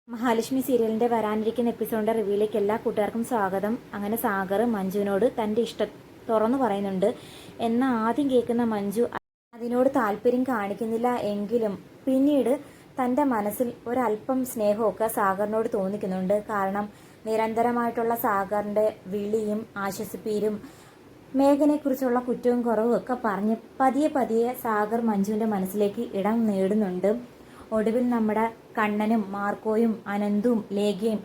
മഹാലക്ഷ്മി സീരിയലിന്റെ വരാനിരിക്കുന്ന എപ്പിസോഡിന്റെ റിവ്യൂയിലേക്ക് എല്ലാ കൂട്ടുകാർക്കും സ്വാഗതം. അങ്ങനെ സാഗർ മഞ്ജുവിനോട് തന്റെ ഇഷ്ടം തുറന്നു പറയുന്നുണ്ട്. എന്നാൽ ആദ്യം കേൾക്കുന്ന മഞ്ജു അതിനോട് താല്പര്യം കാണിക്കുന്നില്ല എങ്കിലും പിന്നീട് തന്റെ മനസ്സിൽ ഒരല്പം സ്നേഹമൊക്കെ സാഗറിനോട് തോന്നിക്കുന്നുണ്ട്. കാരണം നിരന്തരമായിട്ടുള്ള സാഗറിന്റെ വിളിയും ആശ്വസിപ്പീരും മേഘനെക്കുറിച്ചുള്ള കുറ്റവും കുറവും ഒക്കെ പറഞ്ഞ് പതിയെ പതിയെ സാഗർ മഞ്ജുവിന്റെ മനസ്സിലേക്ക് ഇടം നേടുന്നുണ്ട്. ഒടുവിൽ നമ്മുടെ കണ്ണനും മാർക്കോയും അനന്തും ലേഖയും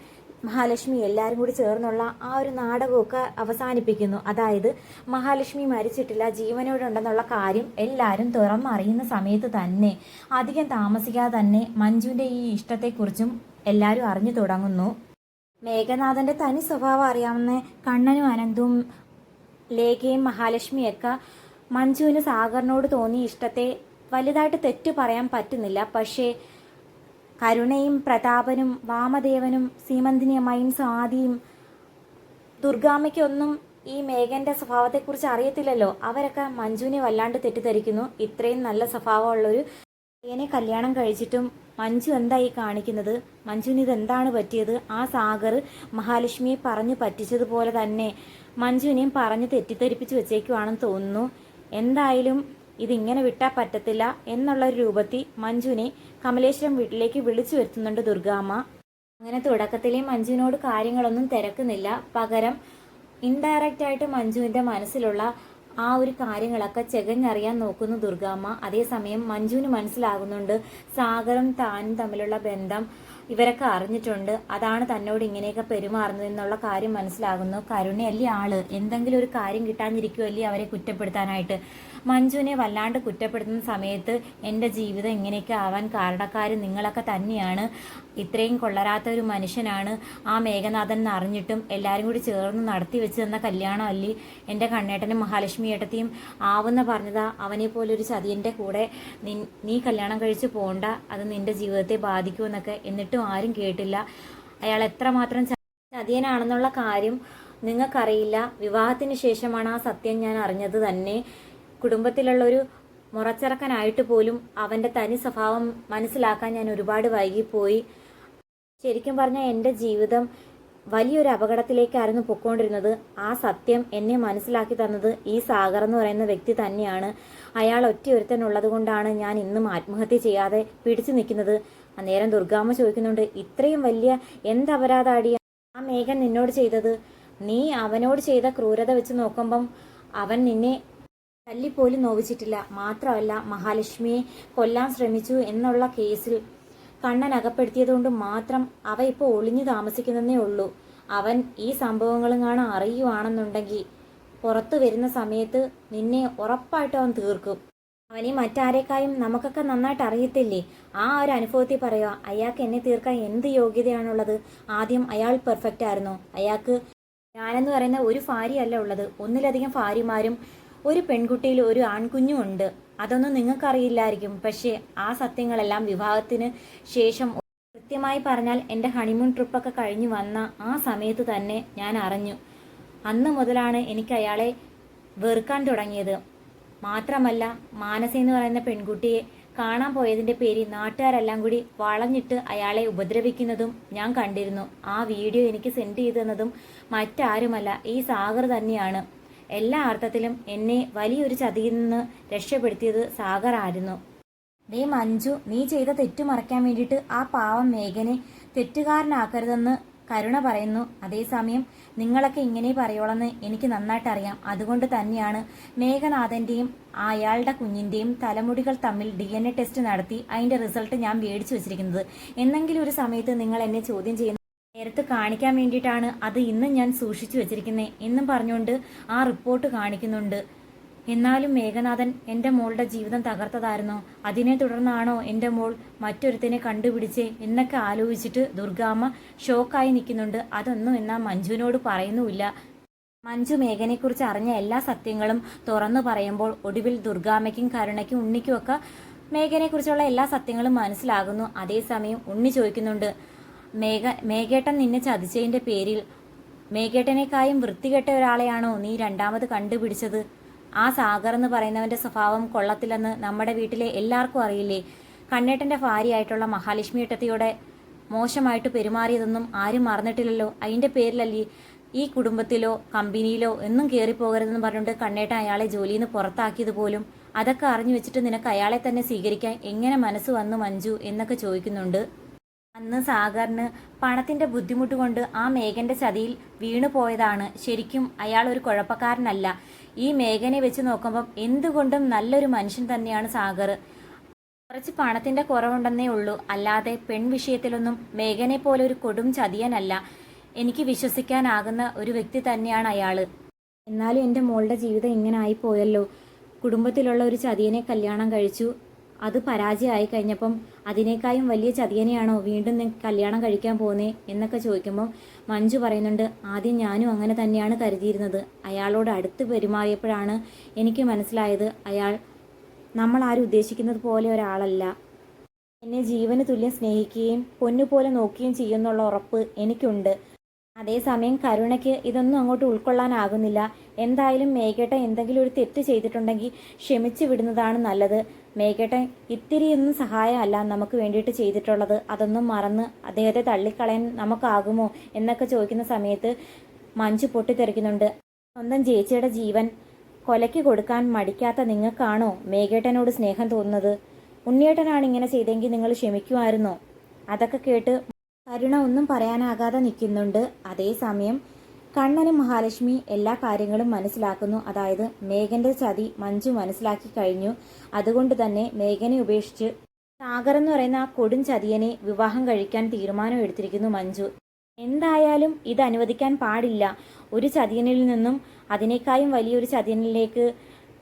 മഹാലക്ഷ്മി എല്ലാവരും കൂടി ചേർന്നുള്ള ആ ഒരു നാടകമൊക്കെ അവസാനിപ്പിക്കുന്നു. അതായത് മഹാലക്ഷ്മി മരിച്ചിട്ടില്ല, ജീവനോടെ ഉണ്ടെന്നുള്ള കാര്യം എല്ലാവരും തുറന്നറിയുന്ന സമയത്ത് തന്നെ അധികം താമസിക്കാതെ തന്നെ മഞ്ജുവിൻ്റെ ഈ ഇഷ്ടത്തെക്കുറിച്ചും എല്ലാവരും അറിഞ്ഞു തുടങ്ങുന്നു. മേഘനാഥന്റെ തനി സ്വഭാവം അറിയാവുന്ന കണ്ണനും അനന്തും ലേഖയും മഹാലക്ഷ്മിയൊക്കെ മഞ്ജുവിന് സാഗറിനോട് തോന്നിയ ഇഷ്ടത്തെ വലുതായിട്ട് തെറ്റു പറയാൻ പറ്റുന്നില്ല. പക്ഷേ കരുണയും പ്രതാപനും വാമദേവനും സീമന്തിനിയമ്മയും സ്വാതിയും ദുർഗാമ്മയ്ക്കൊന്നും ഈ മേഘന്റെ സ്വഭാവത്തെക്കുറിച്ച് അറിയത്തില്ലല്ലോ. അവരൊക്കെ മഞ്ജുവിനെ വല്ലാണ്ട് തെറ്റിദ്ധരിക്കുന്നു. ഇത്രയും നല്ല സ്വഭാവമുള്ളൊരു പയ്യനെ കല്യാണം കഴിച്ചിട്ടും മഞ്ജു എന്തായി കാണിക്കുന്നത്? മഞ്ജുവിന് ഇതെന്താണ് പറ്റിയത്? ആ സാഗർ മഹാലക്ഷ്മിയെ പറഞ്ഞു പറ്റിച്ചതുപോലെ തന്നെ മഞ്ജുവിനെയും പറഞ്ഞ് തെറ്റിദ്ധരിപ്പിച്ച് വെച്ചേക്കുവാണെന്ന് തോന്നുന്നു. എന്തായാലും ഇതിങ്ങനെ വിട്ടാൽ പറ്റത്തില്ല എന്നുള്ളൊരു രൂപത്തിൽ മഞ്ജുവിനെ കമലേശ്വരം വീട്ടിലേക്ക് വിളിച്ചു വരുത്തുന്നുണ്ട് ദുർഗാമ്മ. അങ്ങനെ തുടക്കത്തിലെ മഞ്ജുവിനോട് കാര്യങ്ങളൊന്നും തിരക്കുന്നില്ല. പകരം ഇൻഡയറക്റ്റ് ആയിട്ട് മഞ്ജുവിൻ്റെ മനസ്സിലുള്ള ആ ഒരു കാര്യങ്ങളൊക്കെ ചെകഞ്ഞറിയാൻ നോക്കുന്നു ദുർഗാമ്മ. അതേസമയം മഞ്ജുവിന് മനസ്സിലാകുന്നുണ്ട് സാഗറും താനും തമ്മിലുള്ള ബന്ധം ഇവരൊക്കെ അറിഞ്ഞിട്ടുണ്ട്. അതാണ് തന്നോട് ഇങ്ങനെയൊക്കെ പെരുമാറുന്നത് എന്നുള്ള കാര്യം മനസ്സിലാകുന്നു. കരുണയല്ലേ ആള്, എന്തെങ്കിലും ഒരു കാര്യം കിട്ടാഞ്ഞിരിക്കുമല്ലേ അവരെ കുറ്റപ്പെടുത്താനായിട്ട്. മഞ്ജുവിനെ വല്ലാണ്ട് കുറ്റപ്പെടുത്തുന്ന സമയത്ത് എൻ്റെ ജീവിതം ഇങ്ങനെയൊക്കെ ആവാൻ കാരണക്കാർ നിങ്ങളൊക്കെ തന്നെയാണ്, ഇത്രയും കൊള്ളരാത്ത ഒരു മനുഷ്യനാണ് ആ മേഘനാഥൻ എന്ന് അറിഞ്ഞിട്ടും എല്ലാവരും കൂടി ചേർന്ന് നടത്തി വെച്ച് തന്ന കല്യാണം അല്ലേ എൻ്റെ കണ്ണേട്ടനും മഹാലക്ഷ്മി ഏട്ടത്തിയും ആവുന്ന പറഞ്ഞതാ. അവനെ പോലൊരു ചതിയൻ്റെ കൂടെ നീ കല്യാണം കഴിച്ച് പോണ്ട, അത് നിന്റെ ജീവിതത്തെ ബാധിക്കുമെന്നൊക്കെ. എന്നിട്ടും ആരും കേട്ടില്ല. അയാൾ എത്രമാത്രം ചതിയനാണെന്നുള്ള കാര്യം നിങ്ങൾക്കറിയില്ല. വിവാഹത്തിന് ശേഷമാണ് ആ സത്യം ഞാൻ അറിഞ്ഞത് തന്നെ. കുടുംബത്തിലുള്ളൊരു മുറച്ചിറക്കനായിട്ട് പോലും അവൻ്റെ തനി സ്വഭാവം മനസ്സിലാക്കാൻ ഞാൻ ഒരുപാട് വൈകിപ്പോയി. ശരിക്കും പറഞ്ഞാൽ എൻ്റെ ജീവിതം വലിയൊരു അപകടത്തിലേക്കായിരുന്നു പൊയ്ക്കൊണ്ടിരുന്നത്. ആ സത്യം എന്നെ മനസ്സിലാക്കി തന്നത് ഈ സാഗർ എന്ന് പറയുന്ന വ്യക്തി തന്നെയാണ്. അയാൾ ഒറ്റയൊരുത്തനുള്ളത് കൊണ്ടാണ് ഞാൻ ഇന്നും ആത്മഹത്യ ചെയ്യാതെ പിടിച്ചു നിൽക്കുന്നത്. അന്നേരം ദുർഗാമ്മ ചോദിക്കുന്നുണ്ട്, ഇത്രയും വലിയ എന്തപരാധാടിയാണ് ആ മേഘൻ നിന്നോട് ചെയ്തത്? നീ അവനോട് ചെയ്ത ക്രൂരത വെച്ച് നോക്കുമ്പം അവൻ നിന്നെ തല്ലിപ്പോലും നോവിച്ചിട്ടില്ല. മാത്രമല്ല മഹാലക്ഷ്മിയെ കൊല്ലാൻ ശ്രമിച്ചു എന്നുള്ള കേസിൽ കണ്ണൻ അകപ്പെടുത്തിയതുകൊണ്ട് മാത്രം അവ ഇപ്പോൾ ഒളിഞ്ഞു താമസിക്കുന്നതേ ഉള്ളൂ. അവൻ ഈ സംഭവങ്ങളും കാണാൻ അറിയുവാണെന്നുണ്ടെങ്കിൽ പുറത്തു വരുന്ന സമയത്ത് നിന്നെ ഉറപ്പായിട്ട് അവൻ തീർക്കും. അവനെ മറ്റാരേക്കായും നമുക്കൊക്കെ നന്നായിട്ട് അറിയത്തില്ലേ? ആ ഒരു അനുഭവത്തിൽ പറയുക, അയാൾക്ക് എന്നെ തീർക്കാൻ എന്ത് യോഗ്യതയാണുള്ളത്? ആദ്യം അയാൾ പെർഫെക്റ്റ് ആയിരുന്നു. അയാൾക്ക് ഞാനെന്ന് പറയുന്ന ഒരു ഭാര്യയല്ല ഉള്ളത്, ഒന്നിലധികം ഭാര്യമാരും ഒരു പെൺകുട്ടിയിൽ ഒരു ആൺകുഞ്ഞും ഉണ്ട്. അതൊന്നും നിങ്ങൾക്കറിയില്ലായിരിക്കും. പക്ഷേ ആ സത്യങ്ങളെല്ലാം വിവാഹത്തിന് ശേഷം, കൃത്യമായി പറഞ്ഞാൽ എൻ്റെ ഹണിമൂൺ ട്രിപ്പൊക്കെ കഴിഞ്ഞ് വന്ന ആ സമയത്ത് തന്നെ ഞാൻ അറിഞ്ഞു. അന്ന് മുതലാണ് എനിക്ക് അയാളെ വെറുക്കാൻ തുടങ്ങിയത്. മാത്രമല്ല മാനസ എന്ന് പറയുന്ന പെൺകുട്ടിയെ കാണാൻ പോയതിൻ്റെ പേരിൽ നാട്ടുകാരെല്ലാം കൂടി വളഞ്ഞിട്ട് അയാളെ ഉപദ്രവിക്കുന്നതും ഞാൻ കണ്ടിരുന്നു. ആ വീഡിയോ എനിക്ക് സെൻഡ് ചെയ്തു തന്നതും മറ്റാരുമല്ല, ഈ സാഗർ തന്നെയാണ്. എല്ലാ അർത്ഥത്തിലും എന്നെ വലിയൊരു ചതിയിൽ നിന്ന് രക്ഷപ്പെടുത്തിയത് സാഗർ ആയിരുന്നു. ദേ മഞ്ജു, നീ ചെയ്ത തെറ്റു മറയ്ക്കാൻ വേണ്ടിയിട്ട് ആ പാവം മേഘനെ തെറ്റുകാരനാക്കരുതെന്ന് കരുണ പറയുന്നു. അതേസമയം നിങ്ങളൊക്കെ ഇങ്ങനെ പറയുള്ളെന്ന് എനിക്ക് നന്നായിട്ട് അറിയാം. അതുകൊണ്ട് തന്നെയാണ് മേഘനാഥൻ്റെയും അയാളുടെ കുഞ്ഞിൻ്റെയും തലമുടികൾ തമ്മിൽ DNA ടെസ്റ്റ് നടത്തി അതിൻ്റെ റിസൾട്ട് ഞാൻ മേടിച്ചു വെച്ചിരിക്കുന്നത്. എന്നെങ്കിലും ഒരു സമയത്ത് നിങ്ങൾ എന്നെ ചോദ്യം ചെയ്യുന്ന നേരത്ത് കാണിക്കാൻ വേണ്ടിയിട്ടാണ് അത് ഇന്നും ഞാൻ സൂക്ഷിച്ചു വെച്ചിരിക്കുന്നത് എന്നും പറഞ്ഞുകൊണ്ട് ആ റിപ്പോർട്ട് കാണിക്കുന്നുണ്ട്. എന്നാലും മേഘനാഥൻ എൻ്റെ മോളുടെ ജീവിതം തകർത്തതായിരുന്നോ? അതിനെ തുടർന്നാണോ എൻ്റെ മോൾ മറ്റൊരുത്തനെ കണ്ടുപിടിച്ചേ എന്നൊക്കെ ആലോചിച്ചിട്ട് ദുർഗാമ്മ ഷോക്കായി നിൽക്കുന്നുണ്ട്. അതൊന്നും എന്നാൽ മഞ്ജുവിനോട് പറയുന്നുമില്ല. മഞ്ജു മേഘനെക്കുറിച്ച് അറിഞ്ഞ എല്ലാ സത്യങ്ങളും തുറന്നു പറയുമ്പോൾ ഒടുവിൽ ദുർഗാമ്മയ്ക്കും കരുണയ്ക്കും ഉണ്ണിക്കുമൊക്കെ മേഘനെക്കുറിച്ചുള്ള എല്ലാ സത്യങ്ങളും മനസ്സിലാകുന്നു. അതേസമയം ഉണ്ണി ചോദിക്കുന്നുണ്ട്, മേഘേട്ടൻ നിന്നെ ചതിച്ചതിൻ്റെ പേരിൽ മേഘേട്ടനേക്കായും വൃത്തികെട്ട ഒരാളെയാണോ നീ രണ്ടാമത് കണ്ടുപിടിച്ചത്? ആ സാഗർ എന്ന് പറയുന്നവൻ്റെ സ്വഭാവം കൊള്ളത്തില്ലെന്ന് നമ്മുടെ വീട്ടിലെ എല്ലാവർക്കും അറിയില്ലേ? കണ്ണേട്ടൻ്റെ ഭാര്യയായിട്ടുള്ള മഹാലക്ഷ്മി ഏട്ടത്തിയോടെ മോശമായിട്ട് പെരുമാറിയതൊന്നും ആരും മറന്നിട്ടില്ലല്ലോ. അതിൻ്റെ പേരിലല്ലേ ഈ കുടുംബത്തിലോ കമ്പനിയിലോ എന്നും കയറിപ്പോകരുതെന്ന് പറഞ്ഞുകൊണ്ട് കണ്ണേട്ടൻ അയാളെ ജോലിയിൽ നിന്ന് പുറത്താക്കിയത് പോലും. അതൊക്കെ അറിഞ്ഞു വെച്ചിട്ട് നിനക്ക് അയാളെ തന്നെ സ്വീകരിക്കാൻ എങ്ങനെ മനസ്സ് വന്നു മഞ്ജു എന്നൊക്കെ ചോദിക്കുന്നുണ്ട്. അന്ന് സാഗറിന് പണത്തിൻ്റെ ബുദ്ധിമുട്ട് കൊണ്ട് ആ മേഘൻ്റെ ചതിയിൽ വീണു പോയതാണ്. ശരിക്കും അയാൾ ഒരു കുഴപ്പക്കാരനല്ല. ഈ മേഘനെ വെച്ച് നോക്കുമ്പം എന്തുകൊണ്ടും നല്ലൊരു മനുഷ്യൻ തന്നെയാണ് സാഗർ. കുറച്ച് പണത്തിൻ്റെ കുറവുണ്ടെന്നേ ഉള്ളൂ, അല്ലാതെ പെൺവിഷയത്തിലൊന്നും മേഘനെ പോലെ ഒരു കൊടും ചതിയനല്ല. എനിക്ക് വിശ്വസിക്കാനാകുന്ന ഒരു വ്യക്തി തന്നെയാണ് അയാൾ. എന്നാലും എൻ്റെ മോളുടെ ജീവിതം ഇങ്ങനെ ആയിപ്പോയല്ലോ. കുടുംബത്തിലുള്ള ഒരു ചതിയനെ കല്യാണം കഴിച്ചു, അത് പരാജയമായി കഴിഞ്ഞപ്പം അതിനേക്കാളും വലിയ ചതിയനെയാണോ വീണ്ടും കല്യാണം കഴിക്കാൻ പോകുന്നേ എന്നൊക്കെ ചോദിക്കുമ്പോൾ മഞ്ജു പറയുന്നുണ്ട്, ആദ്യം ഞാനും അങ്ങനെ തന്നെയാണ് കരുതിയിരുന്നത്. അയാളോട് അടുത്ത് പെരുമാറിയപ്പോഴാണ് എനിക്ക് മനസ്സിലായത് അയാൾ നമ്മളാരും ഉദ്ദേശിക്കുന്നത് പോലെ ഒരാളല്ല. എന്നെ ജീവന് തുല്യം സ്നേഹിക്കുകയും പൊന്നുപോലെ നോക്കുകയും ചെയ്യുന്നുള്ള ഉറപ്പ് എനിക്കുണ്ട്. അതേസമയം കരുണയ്ക്ക് ഇതൊന്നും അങ്ങോട്ട് ഉൾക്കൊള്ളാനാകുന്നില്ല. എന്തായാലും മേഘേട്ടൻ എന്തെങ്കിലും ഒരു തെറ്റ് ചെയ്തിട്ടുണ്ടെങ്കിൽ ക്ഷമിച്ചു വിടുന്നതാണ് നല്ലത്. മേഘേട്ടൻ ഇത്തിരിയൊന്നും സഹായമല്ല നമുക്ക് വേണ്ടിയിട്ട് ചെയ്തിട്ടുള്ളത്. അതൊന്നും മറന്ന് അദ്ദേഹത്തെ തള്ളിക്കളയാൻ നമുക്കാകുമോ എന്നൊക്കെ ചോദിക്കുന്ന സമയത്ത് മഞ്ജു പൊട്ടിത്തെറിക്കുന്നുണ്ട്. സ്വന്തം ചേച്ചിയുടെ ജീവൻ കൊലയ്ക്ക് കൊടുക്കാൻ മടിക്കാത്ത നിങ്ങൾക്കാണോ മേഘേട്ടനോട് സ്നേഹം തോന്നുന്നത്? ഉണ്ണിയേട്ടനാണ് ഇങ്ങനെ ചെയ്തെങ്കിൽ നിങ്ങൾ ക്ഷമിക്കുമായിരുന്നോ? അതൊക്കെ കേട്ട് കരുണ ഒന്നും പറയാനാകാതെ നിൽക്കുന്നുണ്ട്. അതേസമയം കണ്ണനും മഹാലക്ഷ്മി എല്ലാ കാര്യങ്ങളും മനസ്സിലാക്കുന്നു. അതായത് മേഘന്റെ ചതി മഞ്ജു മനസ്സിലാക്കി കഴിഞ്ഞു. അതുകൊണ്ട് തന്നെ മേഘനെ ഉപേക്ഷിച്ച് സാഗർ എന്ന് പറയുന്ന ആ കൊടും ചതിയനെ വിവാഹം കഴിക്കാൻ തീരുമാനം എടുത്തിരിക്കുന്നു മഞ്ജു. എന്തായാലും ഇത് അനുവദിക്കാൻ പാടില്ല. ഒരു ചതിയനിൽ നിന്നും അതിനേക്കാളും വലിയൊരു ചതിയനിലേക്ക്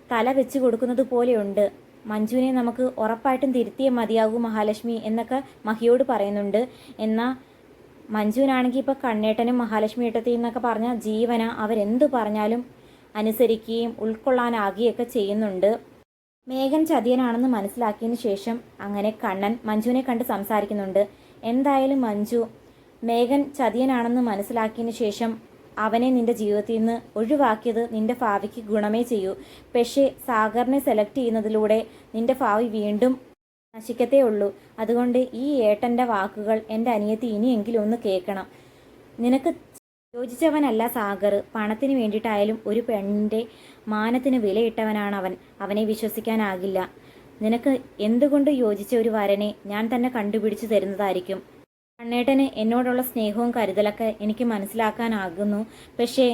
തല വെച്ച് കൊടുക്കുന്നത് പോലെയുണ്ട്. മഞ്ജുവിനെ നമുക്ക് ഉറപ്പായിട്ടും തിരുത്തിയേ മതിയാകൂ മഹാലക്ഷ്മി എന്നൊക്കെ മഹിയോട് പറയുന്നുണ്ട്. എന്നാൽ മഞ്ജുവിനാണെങ്കിൽ ഇപ്പോൾ കണ്ണേട്ടനും മഹാലക്ഷ്മി ഏട്ടത്തി എന്നൊക്കെ പറഞ്ഞ ജീവന അവരെന്തു പറഞ്ഞാലും അനുസരിക്കുകയും ഉൾക്കൊള്ളാനാകുകയൊക്കെ ചെയ്യുന്നുണ്ട്. മേഘൻ ചതിയനാണെന്ന് മനസ്സിലാക്കിയതിന് ശേഷം അങ്ങനെ കണ്ണൻ മഞ്ജുവിനെ കണ്ട് സംസാരിക്കുന്നുണ്ട്. എന്തായാലും മഞ്ജു, മേഘൻ ചതിയനാണെന്ന് മനസ്സിലാക്കിയതിന് ശേഷം അവനെ നിന്റെ ജീവിതത്തിൽ നിന്ന് ഒഴിവാക്കിയത് നിന്റെ ഭാവിക്ക് ഗുണമേ ചെയ്യൂ. പക്ഷേ സാഗറിനെ സെലക്ട് ചെയ്യുന്നതിലൂടെ നിന്റെ ഭാവി വീണ്ടും നശിക്കത്തേ ഉള്ളൂ. അതുകൊണ്ട് ഈ ഏട്ടൻ്റെ വാക്കുകൾ എൻ്റെ അനിയത്തി ഇനിയെങ്കിലും ഒന്ന് കേൾക്കണം. നിനക്ക് യോജിച്ചവനല്ല സാഗർ. പണത്തിന് വേണ്ടിയിട്ടായാലും ഒരു പെണ്ണിൻ്റെ മാനത്തിന് വിലയിട്ടവനാണ് അവൻ. അവനെ വിശ്വസിക്കാനാകില്ല. നിനക്ക് എന്തുകൊണ്ട് യോജിച്ച ഒരു വരനെ ഞാൻ തന്നെ കണ്ടുപിടിച്ചു തരുന്നതായിരിക്കും. കണ്ണേട്ടന് എന്നോടുള്ള സ്നേഹവും കരുതലൊക്കെ എനിക്ക് മനസ്സിലാക്കാനാകുന്നു. പക്ഷേ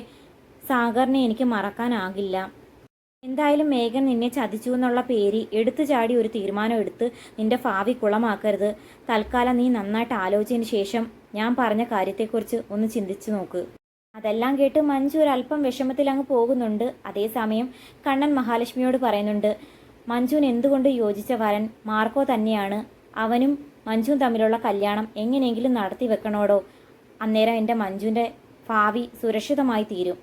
സാഗറിനെ എനിക്ക് മറക്കാനാകില്ല. എന്തായാലും മേഘൻ നിന്നെ ചതിച്ചു എന്നുള്ള പേര് എടുത്തു ചാടി ഒരു തീരുമാനം എടുത്ത് നിന്റെ ഭാവി കുളമാക്കരുത്. തൽക്കാലം നീ നന്നായിട്ട് ആലോചിച്ചതിന് ശേഷം ഞാൻ പറഞ്ഞ കാര്യത്തെക്കുറിച്ച് ഒന്ന് ചിന്തിച്ചു നോക്ക്. അതെല്ലാം കേട്ട് മഞ്ജു ഒരല്പം വിഷമത്തിൽ അങ്ങ് പോകുന്നുണ്ട്. അതേസമയം കണ്ണൻ മഹാലക്ഷ്മിയോട് പറയുന്നുണ്ട്, മഞ്ജുവിന് എന്തുകൊണ്ട് യോജിച്ച വരൻ മാർക്കോ തന്നെയാണ്. അവനും മഞ്ജുവും തമ്മിലുള്ള കല്യാണം എങ്ങനെയെങ്കിലും നടത്തി വെക്കണോടോ. അന്നേരം എൻ്റെ മഞ്ജുവിൻ്റെ ഭാവി സുരക്ഷിതമായി തീരും.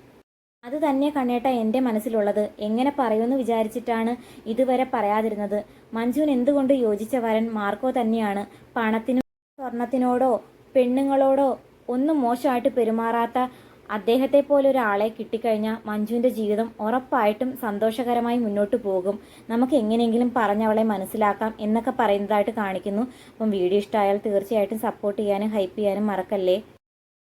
അത് തന്നെ കണ്ണേട്ട എൻ്റെ മനസ്സിലുള്ളത്. എങ്ങനെ പറയുമെന്ന് വിചാരിച്ചിട്ടാണ് ഇതുവരെ പറയാതിരുന്നത്. മഞ്ജുവിന് എന്തുകൊണ്ട് യോജിച്ച വരൻ മാർക്കോ തന്നെയാണ്. പണത്തിനും സ്വർണത്തിനോടോ പെണ്ണുങ്ങളോടോ ഒന്നും മോശമായിട്ട് പെരുമാറാത്ത അദ്ദേഹത്തെ പോലൊരാളെ കിട്ടിക്കഴിഞ്ഞാൽ മഞ്ജുവിൻ്റെ ജീവിതം ഉറപ്പായിട്ടും സന്തോഷകരമായി മുന്നോട്ട് പോകും. നമുക്ക് എങ്ങനെയെങ്കിലും പറഞ്ഞവളെ മനസ്സിലാക്കാം എന്നൊക്കെ പറയുന്നതായിട്ട് കാണിക്കുന്നു. അപ്പം വീഡിയോ ഇഷ്ടമായാൽ തീർച്ചയായിട്ടും സപ്പോർട്ട് ചെയ്യാനും ഹൈപ്പ് ചെയ്യാനും മറക്കല്ലേ.